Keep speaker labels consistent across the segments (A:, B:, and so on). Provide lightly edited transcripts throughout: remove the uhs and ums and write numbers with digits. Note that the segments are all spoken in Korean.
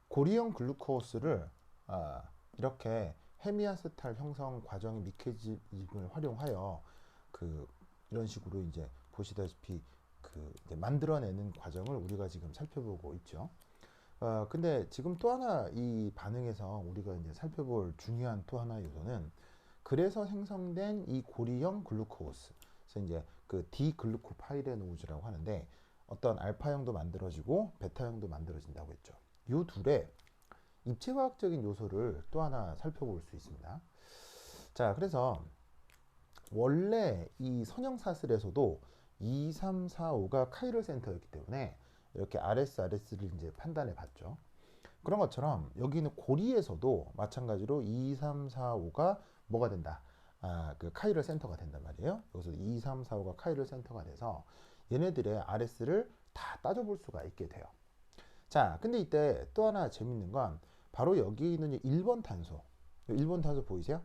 A: 고리형 글루코스를 이렇게 헤미아세탈 형성 과정의 미케즘을 활용하여 이런 식으로 이제 보시다시피 이제 만들어내는 과정을 우리가 지금 살펴보고 있죠. 근데 지금 또 하나 이 반응에서 우리가 이제 살펴볼 중요한 또 하나의 요소는 그래서 생성된 이 고리형 글루코스, 그래서 이제 디글루코파이레노즈라고 하는데 어떤 알파형도 만들어지고 베타형도 만들어진다고 했죠. 이 둘의 입체화학적인 요소를 또 하나 살펴볼 수 있습니다. 자, 그래서 원래 이 선형사슬에서도 2, 3, 4, 5가 카이럴 센터였기 때문에 이렇게 RS를 이제 판단해 봤죠. 그런 것처럼 여기는 고리에서도 마찬가지로 2, 3, 4, 5가 뭐가 된다? 그 카이럴 센터가 된단 말이에요. 여기서 2, 3, 4, 5가 카이럴 센터가 돼서 얘네들의 RS를 다 따져볼 수가 있게 돼요. 자, 근데 이때 또 하나 재밌는 건 바로 여기 있는 1번 탄소. 1번 탄소 보이세요?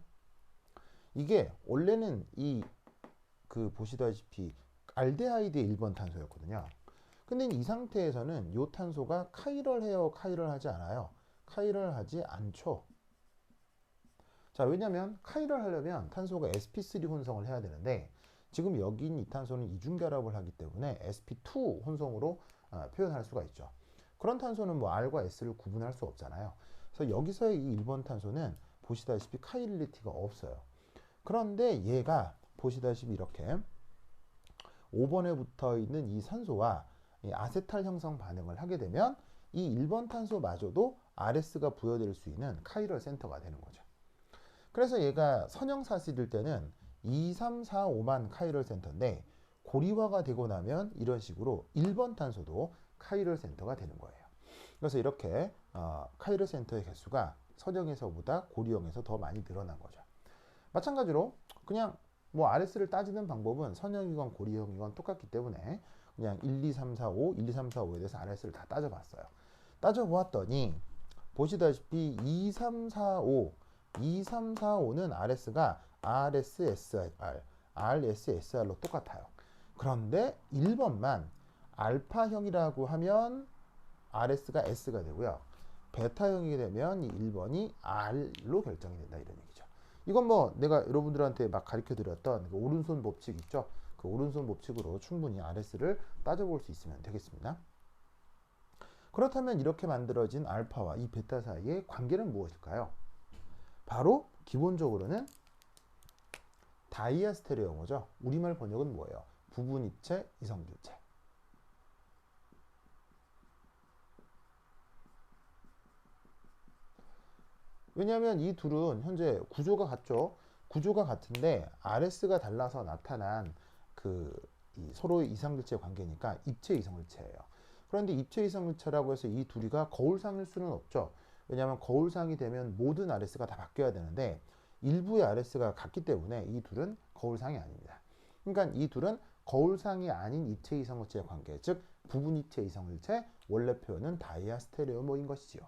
A: 이게 원래는 보시다시피 알데하이드의 1번 탄소였거든요. 근데 이 상태에서는 이 탄소가 카이럴해요, 카이럴하지 않아요? 카이럴하지 않죠. 자, 왜냐면 카이럴 하려면 탄소가 sp3 혼성을 해야 되는데 지금 여기 있는 이 탄소는 이중결합을 하기 때문에 sp2 혼성으로 표현할 수가 있죠. 그런 탄소는 뭐 R과 S를 구분할 수 없잖아요. 그래서 여기서의 이 1번 탄소는 보시다시피 카이럴리티가 없어요. 그런데 얘가 보시다시피 이렇게 5번에 붙어 있는 이 산소와 이 아세탈 형성 반응을 하게 되면 이 1번 탄소마저도 RS가 부여될 수 있는 카이럴 센터가 되는 거죠. 그래서 얘가 선형사슬일 때는 2, 3, 4, 5만 카이럴 센터인데 고리화가 되고 나면 이런 식으로 1번 탄소도 카이럴 센터가 되는 거예요. 그래서 이렇게 카이럴 센터의 개수가 선형에서보다 고리형에서 더 많이 늘어난 거죠. 마찬가지로 그냥 뭐 RS를 따지는 방법은 선형이건 고리형이건 똑같기 때문에 그냥 1, 2, 3, 4, 5, 1, 2, 3, 4, 5에 대해서 RS를 다 따져봤어요. 따져보았더니 보시다시피 2, 3, 4, 5 2, 3, 4, 5는 RS가 RSSR, RSSR로 똑같아요. 그런데 1번만 알파형이라고 하면 RS가 S가 되고요. 베타형이 되면 이 1번이 R로 결정이 된다 이런 얘기죠. 이건 뭐 내가 여러분들한테 막 가르쳐 드렸던 그 오른손 법칙 있죠? 그 오른손 법칙으로 충분히 RS를 따져볼 수 있으면 되겠습니다. 그렇다면 이렇게 만들어진 알파와 이 베타 사이의 관계는 무엇일까요? 바로 기본적으로는 다이아스테레오모죠. 우리말 번역은 뭐예요? 부분입체, 이성질체. 왜냐하면 이 둘은 현재 구조가 같죠. 구조가 같은데 RS가 달라서 나타난 서로의 이성질체 관계니까 입체 이성질체예요. 그런데 입체 이성질체라고 해서 이 둘이가 거울상일 수는 없죠. 왜냐하면 거울상이 되면 모든 RS가 다 바뀌어야 되는데 일부의 RS가 같기 때문에 이 둘은 거울상이 아닙니다. 그러니까 이 둘은 거울상이 아닌 입체 이성질체 관계, 즉 부분 입체 이성질체, 원래 표현은 다이아스테레오모인 것이지요.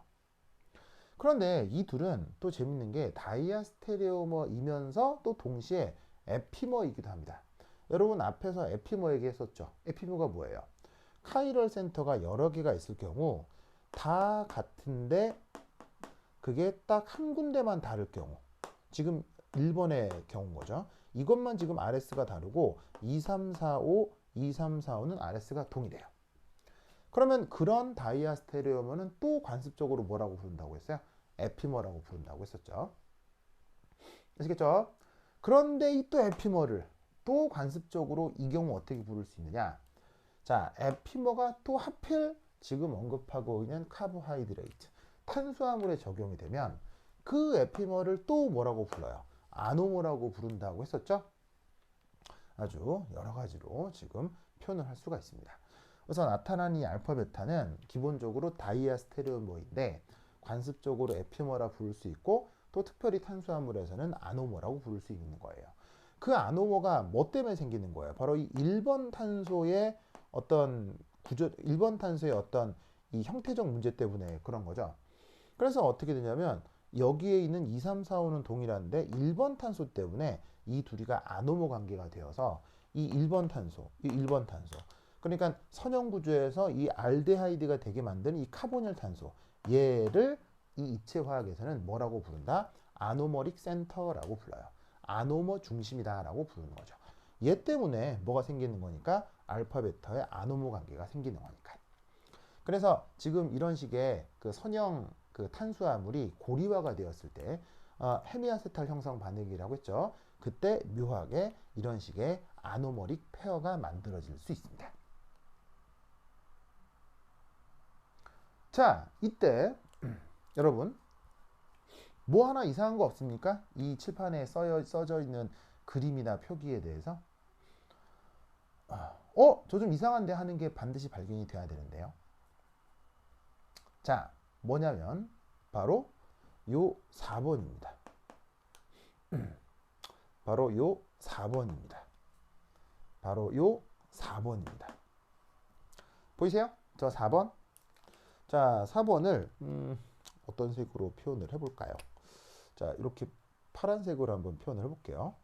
A: 그런데 이 둘은 또 재밌는 게 다이아스테레오머이면서 또 동시에 에피머이기도 합니다. 여러분 앞에서 에피머 얘기했었죠. 에피머가 뭐예요? 카이럴 센터가 여러 개가 있을 경우 다 같은데 그게 딱 한 군데만 다를 경우, 지금 1번의 경우인 거죠. 이것만 지금 RS가 다르고 2, 3, 4, 5, 2, 3, 4, 5는 RS가 동일해요. 그러면 그런 다이아스테레오머는 또 관습적으로 뭐라고 부른다고 했어요? 에피머라고 부른다고 했었죠. 아시겠죠? 그런데 이 또 에피머를 또 관습적으로 이 경우 어떻게 부를 수 있느냐? 자, 에피머가 또 하필 지금 언급하고 있는 카보하이드레이트, 탄수화물에 적용이 되면 그 에피머를 또 뭐라고 불러요? 아노모라고 부른다고 했었죠? 아주 여러 가지로 지금 표현을 할 수가 있습니다. 그래서 나타난 이 알파 베타는 기본적으로 다이아스테레오머인데 관습적으로 에피머라 부를 수 있고 또 특별히 탄수화물에서는 아노모라고 부를 수 있는 거예요. 그 아노모가 뭐 때문에 생기는 거예요? 바로 이 1번 탄소의 어떤 구조, 1번 탄소의 어떤 이 형태적 문제 때문에 그런 거죠. 그래서 어떻게 되냐면 여기에 있는 2, 3, 4, 5는 동일한데 1번 탄소 때문에 이 둘이가 아노모 관계가 되어서 이 1번 탄소, 이 1번 탄소 그러니까 선형 구조에서 이 알데하이드가 되게 만드는 이 카보닐 탄소, 얘를 이 입체 화학에서는 뭐라고 부른다? 아노머릭 센터라고 불러요. 아노머 중심이다라고 부르는 거죠. 얘 때문에 뭐가 생기는 거니까 알파 베타의 아노모 관계가 생기는 거니까. 그래서 지금 이런 식의 그 선형 그 탄수화물이 고리화가 되었을 때 헤미아세탈 형성 반응이라고 했죠. 그때 묘하게 이런 식의 아노머릭 페어가 만들어질 수 있습니다. 자, 이때 여러분 뭐 하나 이상한 거 없습니까? 이 칠판에 써져 있는 그림이나 표기에 대해서 저 좀 이상한데 하는 게 반드시 발견이 돼야 되는데요. 자, 뭐냐면 바로 요 4번입니다. 바로 요 4번입니다. 바로 요 4번입니다. 보이세요? 저 4번. 자, 4번을 어떤 색으로 표현을 해볼까요? 자, 이렇게 파란색으로 한번 표현을 해볼게요.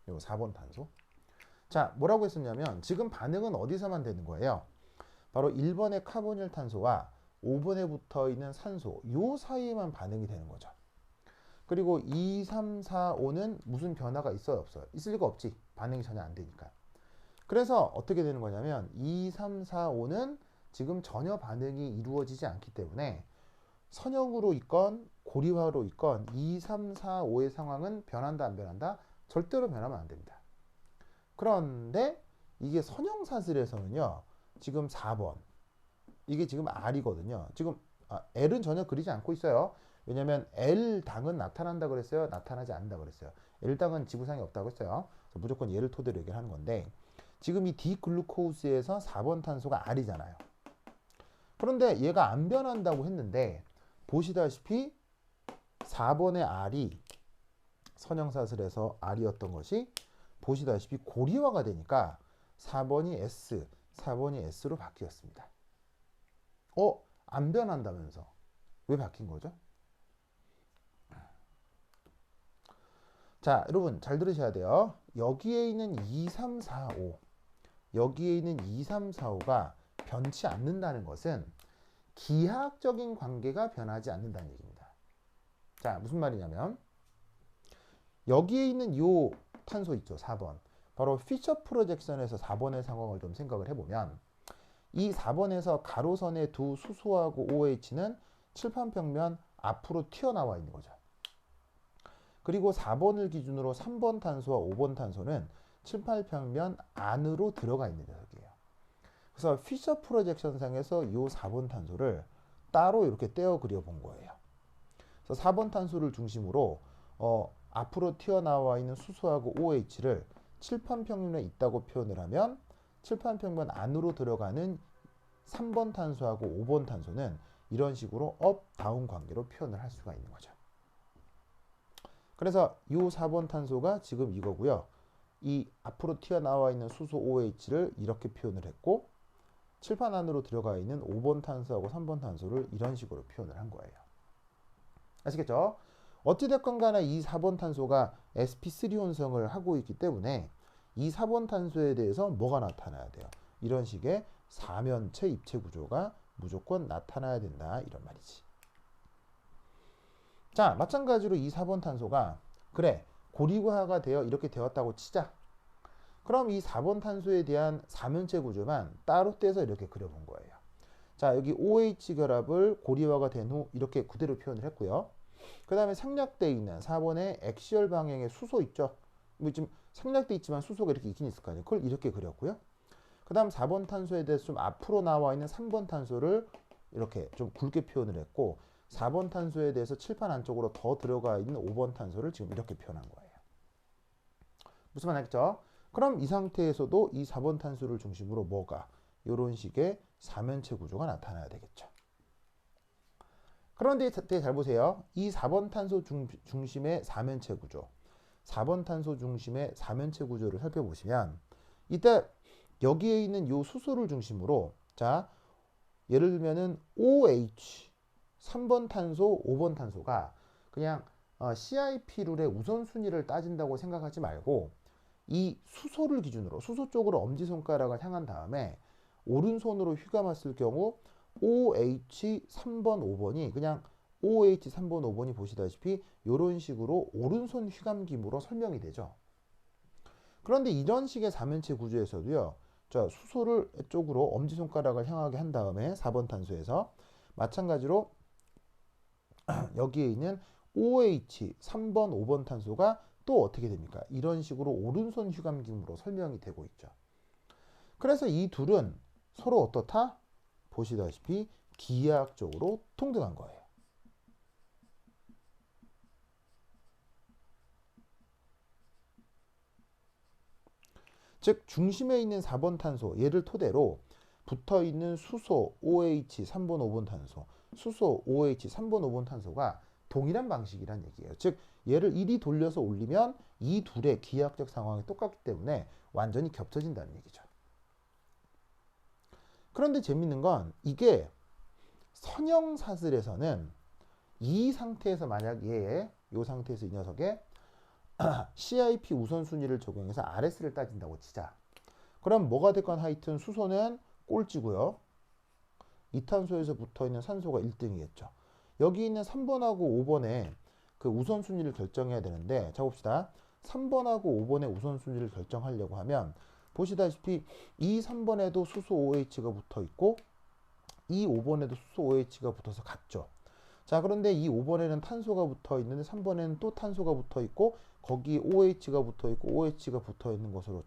A: 요 4번 탄소. 자, 뭐라고 했었냐면 지금 반응은 어디서만 되는 거예요? 바로 1번의 카보닐 탄소와 5번에 붙어 있는 산소 요 사이에만 반응이 되는 거죠. 그리고 2, 3, 4, 5는 무슨 변화가 있어요? 없어요? 있을 리가 없지. 반응이 전혀 안 되니까. 그래서 어떻게 되는 거냐면 2, 3, 4, 5는 지금 전혀 반응이 이루어지지 않기 때문에 선형으로 있건 고리화로 있건 2, 3, 4, 5의 상황은 변한다 안 변한다? 절대로 변하면 안 됩니다. 그런데 이게 선형사슬에서는요. 지금 4번 이게 지금 R이거든요. 지금 L은 전혀 그리지 않고 있어요. 왜냐하면 L당은 나타난다 그랬어요? 나타나지 않는다 그랬어요? L당은 지구상에 없다고 했어요. 그래서 무조건 얘를 토대로 얘기를 하는 건데 지금 이 디글루코스에서 4번 탄소가 R이잖아요. 그런데 얘가 안 변한다고 했는데 보시다시피 4번의 R이 선형사슬에서 R이었던 것이 보시다시피 고리화가 되니까 4번이 S, 4번이 S로 바뀌었습니다. 안 변한다면서 왜 바뀐 거죠? 자, 여러분 잘 들으셔야 돼요. 여기에 있는 2, 3, 4, 5 여기에 있는 2, 3, 4, 5가 변치 않는다는 것은 기하학적인 관계가 변하지 않는다는 얘기입니다. 자, 무슨 말이냐면 여기에 있는 요 탄소 있죠, 4번. 바로 피처 프로젝션에서 4번의 상황을 좀 생각을 해보면 이 4번에서 가로선의 두 수소하고 OH는 칠판평면 앞으로 튀어나와 있는 거죠. 그리고 4번을 기준으로 3번 탄소와 5번 탄소는 칠판평면 안으로 들어가 있는 녀석이에요. 그래서 피처 프로젝션상에서 이 4번 탄소를 따로 이렇게 떼어 그려 본 거예요. 그래서 4번 탄소를 중심으로 앞으로 튀어나와 있는 수소하고 OH를 칠판평면에 있다고 표현을 하면 칠판평면 안으로 들어가는 3번 탄소하고 5번 탄소는 이런 식으로 업, 다운 관계로 표현을 할 수가 있는 거죠. 그래서 이 4번 탄소가 지금 이거고요. 이 앞으로 튀어나와 있는 수소 OH를 이렇게 표현을 했고 칠판 안으로 들어가 있는 5번 탄소하고 3번 탄소를 이런 식으로 표현을 한 거예요. 아시겠죠? 어찌됐건 간에 이 4번 탄소가 sp3 혼성을 하고 있기 때문에 이 4번 탄소에 대해서 뭐가 나타나야 돼요? 이런 식의 사면체 입체 구조가 무조건 나타나야 된다 이런 말이지. 자, 마찬가지로 이 4번 탄소가 그래 고리화가 되어 이렇게 되었다고 치자. 그럼 이 4번 탄소에 대한 사면체 구조만 따로 떼서 이렇게 그려본 거예요. 자, 여기 OH 결합을 고리화가 된 후 이렇게 그대로 표현을 했고요. 그 다음에 생략되어 있는 4번의 액시얼 방향의 수소 있죠. 뭐 지금 생략되어 있지만 수소가 이렇게 있긴 있을 거 아니에요. 그걸 이렇게 그렸고요. 그 다음 4번 탄소에 대해서 좀 앞으로 나와 있는 3번 탄소를 이렇게 좀 굵게 표현을 했고 4번 탄소에 대해서 칠판 안쪽으로 더 들어가 있는 5번 탄소를 지금 이렇게 표현한 거예요. 무슨 말 알겠죠? 그럼 이 상태에서도 이 4번 탄소를 중심으로 뭐가 이런 식의 사면체 구조가 나타나야 되겠죠. 그런데 잘 보세요. 이 4번 탄소 중심의 사면체 구조 4번 탄소 중심의 사면체 구조를 살펴보시면 이때 여기에 있는 이 수소를 중심으로 자 예를 들면은 OH 3번 탄소 5번 탄소가 그냥 CIP 룰의 우선순위를 따진다고 생각하지 말고 이 수소를 기준으로 수소 쪽으로 엄지손가락을 향한 다음에 오른손으로 휘감았을 경우 OH 3번, 5번이 그냥 OH 3번, 5번이 보시다시피 이런 식으로 오른손 휘감김으로 설명이 되죠. 그런데 이런 식의 4면체 구조에서도요. 자, 수소를 쪽으로 엄지손가락을 향하게 한 다음에 4번 탄소에서 마찬가지로 여기에 있는 OH 3번, 5번 탄소가 또 어떻게 됩니까? 이런 식으로 오른손 휘감김으로 설명이 되고 있죠. 그래서 이 둘은 서로 어떻다? 보시다시피 기하학적으로 동등한 거예요. 즉 중심에 있는 4번 탄소 얘를 토대로 붙어있는 수소 OH 3번, 5번 탄소 수소 OH 3번, 5번 탄소가 동일한 방식이란 얘기예요. 즉 얘를 이리 돌려서 올리면 이 둘의 기하학적 상황이 똑같기 때문에 완전히 겹쳐진다는 얘기죠. 그런데 재밌는 건 이게 선형사슬에서는 이 상태에서 만약 얘의 이 상태에서 이 녀석의 CIP 우선순위를 적용해서 RS를 따진다고 치자. 그럼 뭐가 됐건 하여튼 수소는 꼴찌고요. 이탄소에서 붙어있는 산소가 1등이겠죠. 여기 있는 3번하고 5번에 그 우선순위를 결정해야 되는데 자 봅시다. 3번하고 5번의 우선순위를 결정하려고 하면 보시다시피 이 3번에도 수소 OH가 붙어있고 이 5번에도 수소 OH가 붙어서 같죠. 자 그런데 이 5번에는 탄소가 붙어 있는데 3번에는 또 탄소가 붙어 있고 거기 OH가 붙어 있고 OH가 붙어 있는 것으로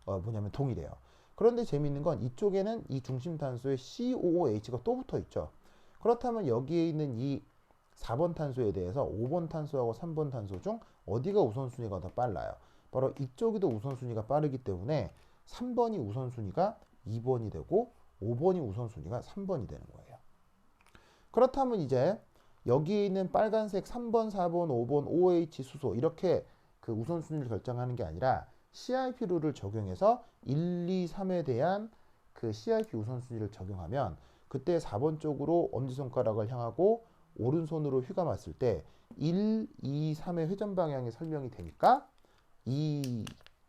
A: 뭐냐면 동일해요. 그런데 재미있는 건 이쪽에는 이 중심 탄소에 COOH가 또 붙어 있죠. 그렇다면 여기에 있는 이 4번 탄소에 대해서 5번 탄소하고 3번 탄소 중 어디가 우선순위가 더 빨라요? 바로 이쪽이 더 우선순위가 빠르기 때문에 3번이 우선순위가 2번이 되고 5번이 우선순위가 3번이 되는 거예요. 그렇다면 이제 여기 있는 빨간색 3번, 4번, 5번, OH 수소 이렇게 그 우선순위를 결정하는 게 아니라 CIP 룰을 적용해서 1, 2, 3에 대한 그 CIP 우선순위를 적용하면 그때 4번 쪽으로 엄지손가락을 향하고 오른손으로 휘감았을 때 1, 2, 3의 회전 방향이 설명이 되니까 이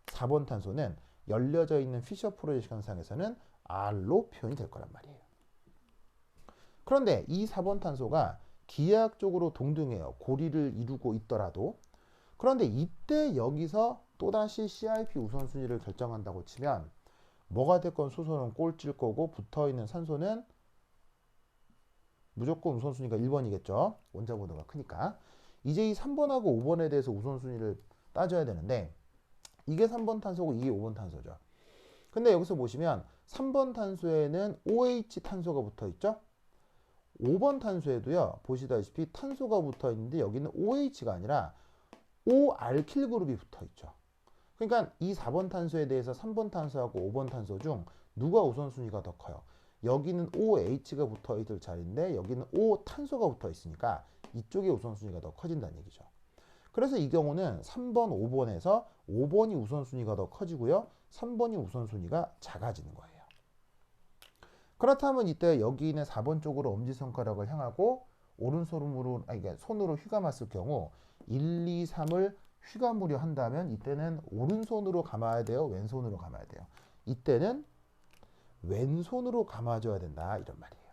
A: 4번 탄소는 열려져 있는 피셔 프로젝 현상에서는 R로 표현이 될 거란 말이에요. 그런데 이 4번 탄소가 기하학적으로 동등해요. 고리를 이루고 있더라도. 그런데 이때 여기서 또다시 CIP 우선순위를 결정한다고 치면 뭐가 됐건 수소는 꼴찌일 거고 붙어있는 산소는 무조건 우선순위가 1번이겠죠. 원자번호가 크니까. 이제 이 3번하고 5번에 대해서 우선순위를 따져야 되는데 이게 3번 탄소고 이게 5번 탄소죠. 근데 여기서 보시면 3번 탄소에는 OH 탄소가 붙어 있죠. 5번 탄소에도요. 보시다시피 탄소가 붙어 있는데 여기는 OH가 아니라 O알킬 그룹이 붙어 있죠. 그러니까 이 4번 탄소에 대해서 3번 탄소하고 5번 탄소 중 누가 우선순위가 더 커요? 여기는 OH가 붙어 있을 자리인데 여기는 O 탄소가 붙어 있으니까 이쪽의 우선순위가 더 커진다는 얘기죠. 그래서 이 경우는 3번, 5번에서 5번이 우선순위가 더 커지고요. 3번이 우선순위가 작아지는 거예요. 그렇다면 이때 여기 있는 4번 쪽으로 엄지손가락을 향하고 오른손으로 그러니까 손으로 휘감았을 경우 1, 2, 3을 휘감으려 한다면 이때는 오른손으로 감아야 돼요? 왼손으로 감아야 돼요? 이때는 왼손으로 감아줘야 된다 이런 말이에요.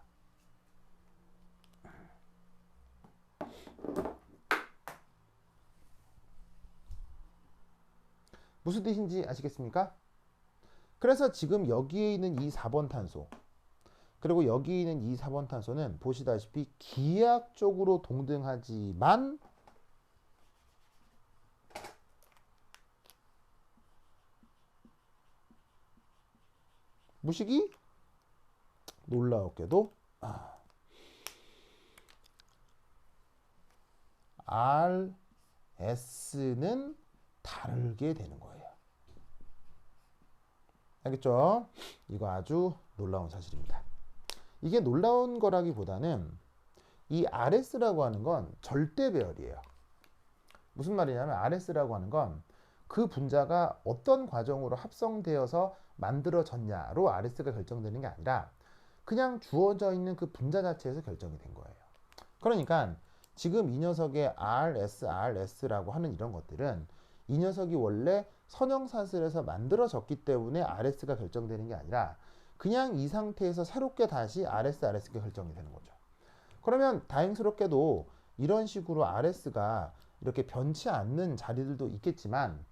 A: 무슨 뜻인지 아시겠습니까? 그래서 지금 여기에 있는 이 4번 탄소 그리고 여기 있는 이 4번 탄소는 보시다시피 기하학적으로 동등하지만 무식이 놀라웠게도 RS는 다르게 되는 거예요. 알겠죠? 이거 아주 놀라운 사실입니다. 이게 놀라운 거라기보다는 이 RS라고 하는 건 절대 배열이에요. 무슨 말이냐면 RS라고 하는 건 그 분자가 어떤 과정으로 합성되어서 만들어졌냐로 RS가 결정되는 게 아니라 그냥 주어져 있는 그 분자 자체에서 결정이 된 거예요. 그러니까 지금 이 녀석의 RS라고 하는 이런 것들은 이 녀석이 원래 선형사슬에서 만들어졌기 때문에 RS가 결정되는 게 아니라 그냥 이 상태에서 새롭게 다시 RS가 결정이 되는 거죠. 그러면 다행스럽게도 이런 식으로 RS가 이렇게 변치 않는 자리들도 있겠지만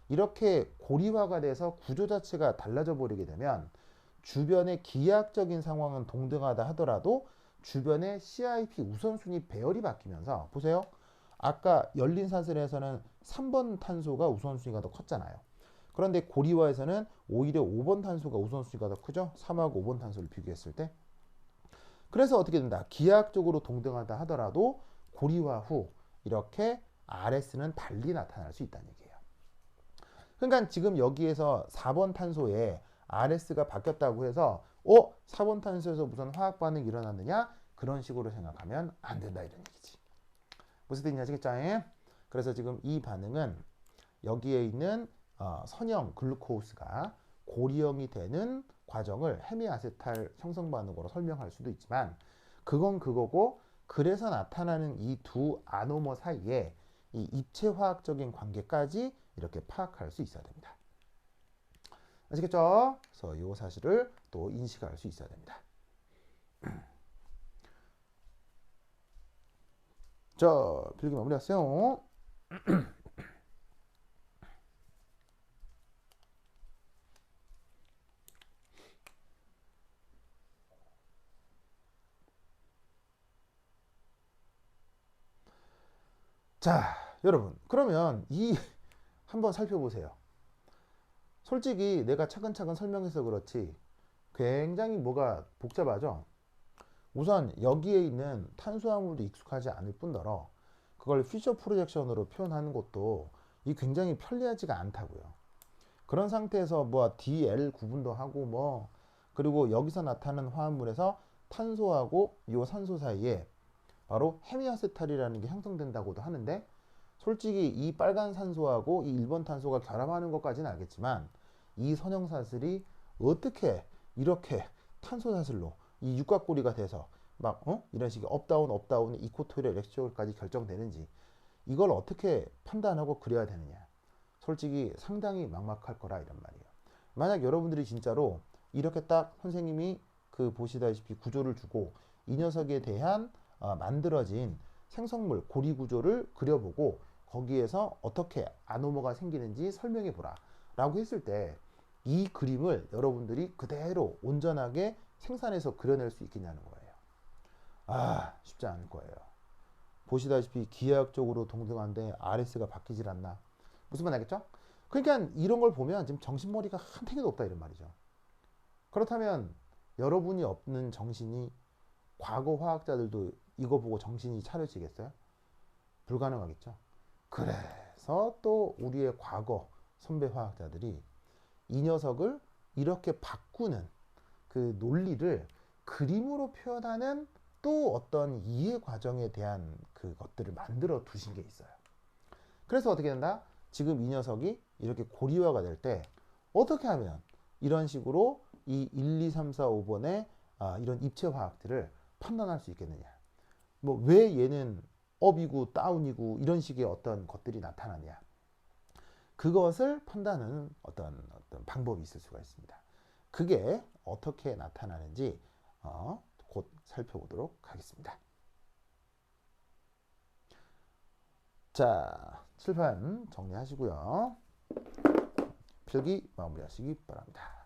A: 이렇게 고리화가 돼서 구조 자체가 달라져 버리게 되면 주변의 기하학적인 상황은 동등하다 하더라도 주변의 CIP 우선순위 배열이 바뀌면서 보세요. 아까 열린 사슬에서는 3번 탄소가 우선순위가 더 컸잖아요. 그런데 고리화에서는 오히려 5번 탄소가 우선순위가 더 크죠. 3하고 5번 탄소를 비교했을 때. 그래서 어떻게 된다? 기하학적으로 동등하다 하더라도 고리화 후 이렇게 RS는 달리 나타날 수 있다는 얘기예요. 그러니까 지금 여기에서 4번 탄소에 RS가 바뀌었다고 해서 4번 탄소에서 무슨 화학 반응이 일어났느냐? 그런 식으로 생각하면 안 된다 이런 얘기지. 무슨 뜻인지 아시겠죠? 그래서 지금 이 반응은 여기에 있는 선형 글루코스가 고리형이 되는 과정을 헤미아세탈 형성 반응으로 설명할 수도 있지만 그건 그거고 그래서 나타나는 이 두 아노머 사이에 이 입체화학적인 관계까지 이렇게 파악할 수 있어야 됩니다. 아시겠죠? 그래서 이 사실을 또 인식할 수 있어야 됩니다. 자, 필기 마무리하세요. 자, 여러분, 그러면 한번 살펴보세요. 솔직히 내가 차근차근 설명해서 그렇지 굉장히 뭐가 복잡하죠? 우선 여기에 있는 탄수화물도 익숙하지 않을 뿐더러 그걸 피셔 프로젝션으로 표현하는 것도 이 굉장히 편리하지가 않다고요. 그런 상태에서 뭐 DL 구분도 하고 그리고 여기서 나타나는 화합물에서 탄소하고 이 산소 사이에 바로 헤미아세탈이라는 게 형성된다고도 하는데 솔직히 이 빨간 산소하고 이 1번 탄소가 결합하는 것까지는 알겠지만 이 선형사슬이 어떻게 이렇게 탄소사슬로 이 육각고리가 돼서 이런 식의 업다운 이코토리얼 렉시오까지 결정되는지 이걸 어떻게 판단하고 그려야 되느냐 솔직히 상당히 막막할 거라 이런 말이에요. 만약 여러분들이 진짜로 이렇게 딱 선생님이 그 보시다시피 구조를 주고 이 녀석에 대한 만들어진 생성물 고리 구조를 그려보고 거기에서 어떻게 아노머가 생기는지 설명해 보라 라고 했을 때 이 그림을 여러분들이 그대로 온전하게 생산해서 그려낼 수 있겠냐는 거예요. 쉽지 않을 거예요. 보시다시피 기하학적으로 동등한데 RS가 바뀌질 않나 무슨 말 알겠죠? 그러니까 이런 걸 보면 지금 정신머리가 한탱이도 없다 이런 말이죠. 그렇다면 여러분이 없는 정신이 과거 화학자들도 이거 보고 정신이 차려지겠어요? 불가능하겠죠. 그래서 또 우리의 과거 선배 화학자들이 이 녀석을 이렇게 바꾸는 그 논리를 그림으로 표현하는 또 어떤 이해 과정에 대한 그것들을 만들어 두신 게 있어요. 그래서 어떻게 된다? 지금 이 녀석이 이렇게 고리화가 될 때 어떻게 하면 이런 식으로 이 1, 2, 3, 4, 5번의 이런 입체 화학들을 판단할 수 있겠느냐. 왜 얘는 업이고 다운이고 이런 식의 어떤 것들이 나타나냐. 그것을 판단하는 어떤 방법이 있을 수가 있습니다. 그게 어떻게 나타나는지 곧 살펴보도록 하겠습니다. 자, 칠판 정리하시고요. 필기 마무리하시기 바랍니다.